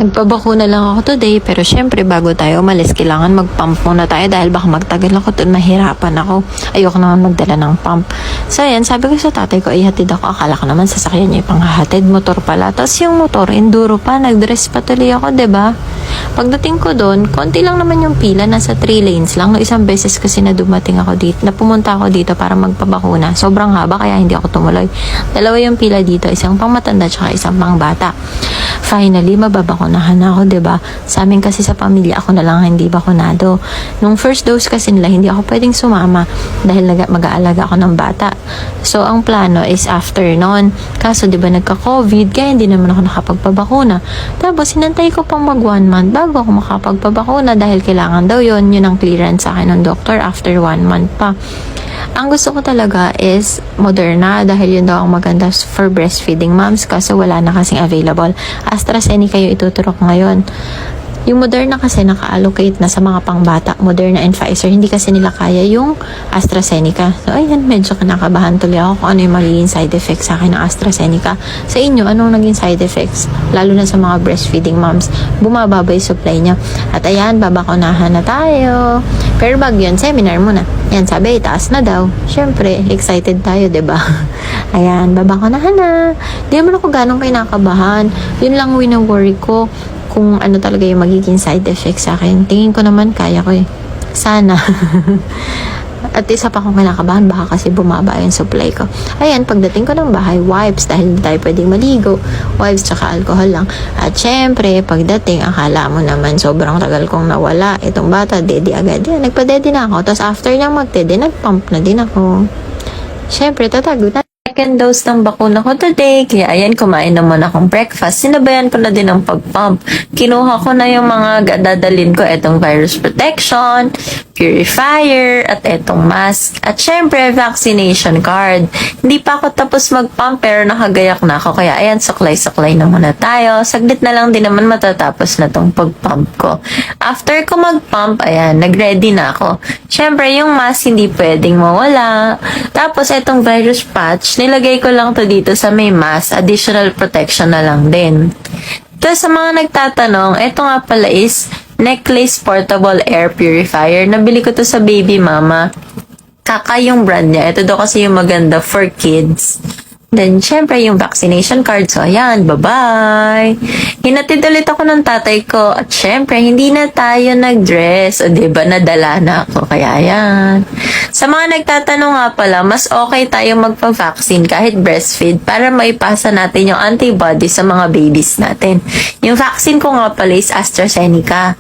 Nagpabakuna lang ako today, pero syempre bago tayo umalis, kailangan mag-pump muna tayo dahil baka magtagal ako at mahirapan ako. Ayoko naman magdala ng pump. So ayan, sabi ko sa tatay ko, ihatid ako. Akala ko naman sasakyan niya ipanghahatid, motor pala. Tapos yung motor, enduro pa, nag-dress pa tuloy ako, 'di ba? Pagdating ko doon, konti lang naman yung pila, nasa 3 lanes lang. No, isang beses kasi na dumating ako dito, na pumunta ako dito para magpabakuna. Sobrang haba kaya hindi ako tumuloy. Dalawa yung pila dito, isang pang matanda at isang pang bata. Finally, mababakunahan na ako, 'di ba? Sa amin kasi sa pamilya, ako na lang hindi bakunado. Nung first dose kasi nila, hindi ako pwedeng sumama dahil mag-aalaga ako ng bata. So, ang plano is after nun. Kaso, 'di ba, nagka-COVID, kaya hindi naman ako nakapagpabakuna. Tapos, sinantay ko pang mag 1 month bago ako makapagpabakuna dahil kailangan daw yun ang clearance sa akin ng doctor after 1 month pa. Ang gusto ko talaga is Moderna dahil yun daw ang maganda for breastfeeding moms kasi wala na kasing available. AstraZeneca yung ituturo ko ngayon. Yung Moderna kasi naka-allocate na sa mga pangbata, Moderna and Pfizer. Hindi kasi nila kaya yung AstraZeneca. So, ayan, medyo kinakabahan tuloy ako kung ano yung magiging side effects sa akin ng AstraZeneca. Sa inyo, anong naging side effects? Lalo na sa mga breastfeeding moms. Bumababa yung supply niya. At ayan, babakunahan na tayo. Pero bago yun, seminar muna. Yan, sabi, itaas na daw. Siyempre, excited tayo, 'di ba? Ayan, babakunahan na. Di naman ako ganong kinakabahan. Yun lang wino-worry ko kung ano talaga yung magiging side effects sa akin. Tingin ko naman kaya ko eh. Sana. At isa pa akong kinakabahan, baka kasi bumaba yung supply ko. Ayan, pagdating ko ng bahay, wipes dahil hindi tayo pwedeng maligo. Wipes tsaka alcohol lang. At syempre, pagdating, akala mo naman sobrang tagal kong nawala. Itong bata, dedi agad. Yan, nagpa-dedi na ako. Tapos after niyang mag-dedi, nag-pump na din ako. Syempre, tatago na. Second dose ng bakuna ko today. Kaya ayan, kumain naman akong breakfast. Sinabayan ko na din ang pag-pump. Kinuha ko na yung mga dadalin ko. Etong virus protection, purifier, at etong mask. At syempre, vaccination card. Hindi pa ako tapos mag-pump pero nakagayak na ako. Kaya ayan, suklay-suklay na muna tayo. Saglit na lang din naman matatapos na tong pag-pump ko. After ko mag-pump, ayan, nag-ready na ako. Syempre, yung mask hindi pwedeng mawala. Tapos, etong virus patch, nilagay ko lang to dito sa may mask. Additional protection na lang din. Tapos, sa mga nagtatanong, ito nga pala is necklace portable air purifier. Nabili ko to sa Baby Mama. Kaka yung brand niya. Ito daw kasi yung maganda for kids. Then, syempre, yung vaccination card. So, ayan, bye-bye. Hinatid ulit ako ng tatay ko. At syempre, hindi na tayo nag-dress. O, diba, nadala na ako. Kaya, ayan. Sa mga nagtatanong nga pala, mas okay tayo magpa-vaccine kahit breastfeed para maipasa natin yung antibody sa mga babies natin. Yung vaccine ko nga pala is AstraZeneca.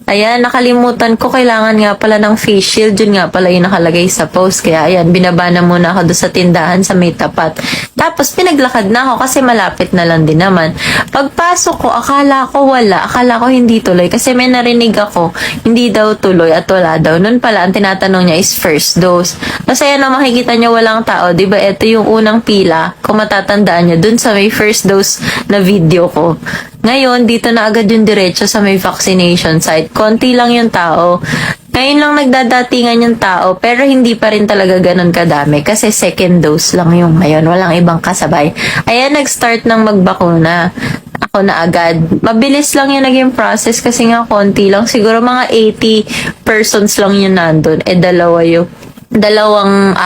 Ayan, nakalimutan ko, kailangan nga pala ng face shield. Yun nga pala yung nakalagay sa post. Kaya ayan, binaba na muna ako doon sa tindahan sa may tapat. Tapos, pinaglakad na ako kasi malapit na lang din naman. Pagpasok ko, akala ko wala. Akala ko hindi tuloy. Kasi may narinig ako, hindi daw tuloy at wala daw. Noon pala, ang tinatanong niya is first dose. Kasi ayan, makikita niyo walang tao. Diba, ito yung unang pila. Kung matatandaan niyo, dun sa may first dose na video ko. Ngayon, dito na agad yung diretso sa may vaccination site. Konti lang yung tao. Ngayon lang nagdadatingan yung tao, pero hindi pa rin talaga ganun kadami kasi second dose lang yung ngayon. Walang ibang kasabay. Ayan, nag-start ng magbakuna. Ako na agad. Mabilis lang yung naging process kasi nga konti lang. Siguro mga 80 persons lang yung nandun. Dalawang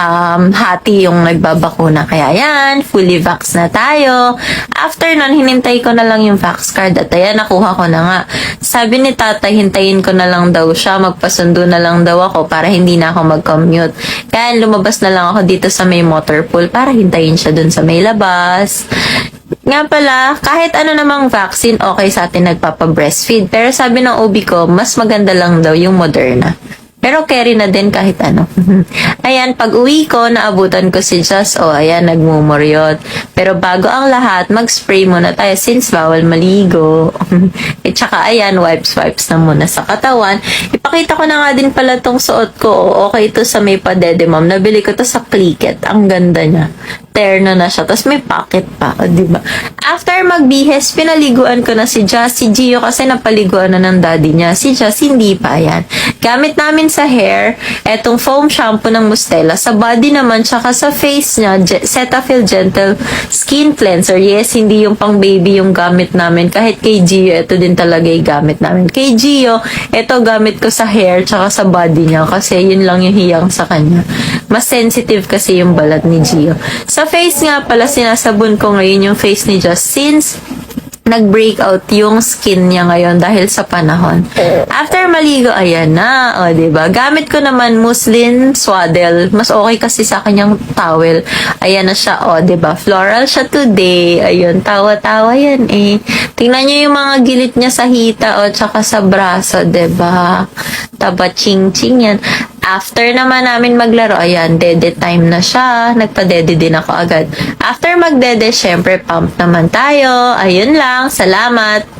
hati yung nagbabakuna. Kaya yan, fully vax na tayo. After nun, hinintay ko na lang yung vax card. At ayan, nakuha ko na nga. Sabi ni tatay, hintayin ko na lang daw siya. Magpasundo na lang daw ako para hindi na ako mag-commute. Kaya lumabas na lang ako dito sa may motor pool para hintayin siya dun sa may labas. Nga pala, kahit ano namang vaccine, okay sa atin nagpapa-breastfeed. Pero sabi ng OB ko, mas maganda lang daw yung Moderna. Pero carry na din kahit ano. Ayan, pag uwi ko, naabutan ko si Just. O, ayan, nagmumuryot. Pero bago ang lahat, mag-spray muna tayo since bawal maligo. At saka, ayan, wipes na muna sa katawan. Ipakita ko na nga din pala tong suot ko. Okay ito sa may padede, ma'am. Nabili ko to sa Clicket. Ang ganda niya. terno na siya, tapos may pocket pa, o, diba? After magbihes, pinaliguan ko na si Jazz, si Gio kasi napaliguan na ng daddy niya, si Jazz hindi pa yan. Gamit namin sa hair, etong foam shampoo ng Mustela, sa body naman, tsaka sa face niya, Cetaphil Gentle Skin Cleanser. Yes, hindi yung pang baby yung gamit namin, kahit kay Gio, ito din talaga yung gamit namin. Kay Gio, ito gamit ko sa hair, tsaka sa body niya, kasi yun lang yung hiyang sa kanya. Mas sensitive kasi yung balat ni Gio. Sa face nga pala, sinasabon ko ngayon yung face ni Just since nag-breakout yung skin niya ngayon dahil sa panahon. After maligo, ayan na. O, diba? Gamit ko naman muslin swaddle. Mas okay kasi sa kanyang towel. Ayan na siya. O, diba? Floral siya today. Ayun, tawa-tawa yan eh. Tingnan nyo yung mga gilit niya sa hita o tsaka sa braso, diba? Taba ching-ching yan. After naman namin maglaro, ayan, dede time na siya. Nagpa-dede din ako agad. After magdede, syempre, pump naman tayo. Ayun lang. Salamat.